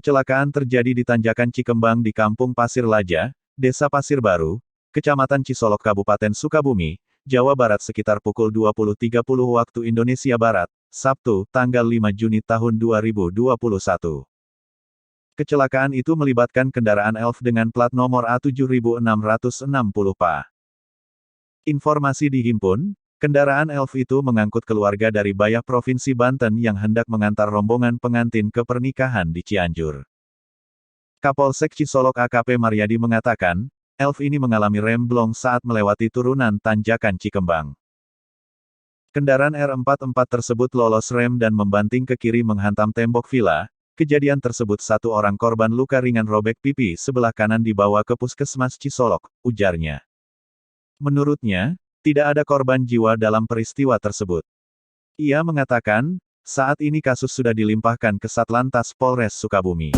Kecelakaan terjadi di Tanjakan Cikembang di Kampung Pasir Laja, Desa Pasir Baru, Kecamatan Cisolok Kabupaten Sukabumi, Jawa Barat sekitar pukul 20.30 waktu Indonesia Barat, Sabtu, tanggal 5 Juni tahun 2021. Kecelakaan itu melibatkan kendaraan Elf dengan plat nomor A7660 PA. Informasi dihimpun, kendaraan Elf itu mengangkut keluarga dari Bayah Provinsi Banten yang hendak mengantar rombongan pengantin ke pernikahan di Cianjur. Kapolsek Cisolok AKP Maryadi mengatakan, Elf ini mengalami remblong saat melewati turunan Tanjakan Cikembang. Kendaraan R44 tersebut lolos rem dan membanting ke kiri menghantam tembok villa. Kejadian tersebut satu orang korban luka ringan robek pipi sebelah kanan dibawa ke Puskesmas Cisolok, ujarnya. Menurutnya, tidak ada korban jiwa dalam peristiwa tersebut. Ia mengatakan, saat ini kasus sudah dilimpahkan ke Satlantas Polres Sukabumi.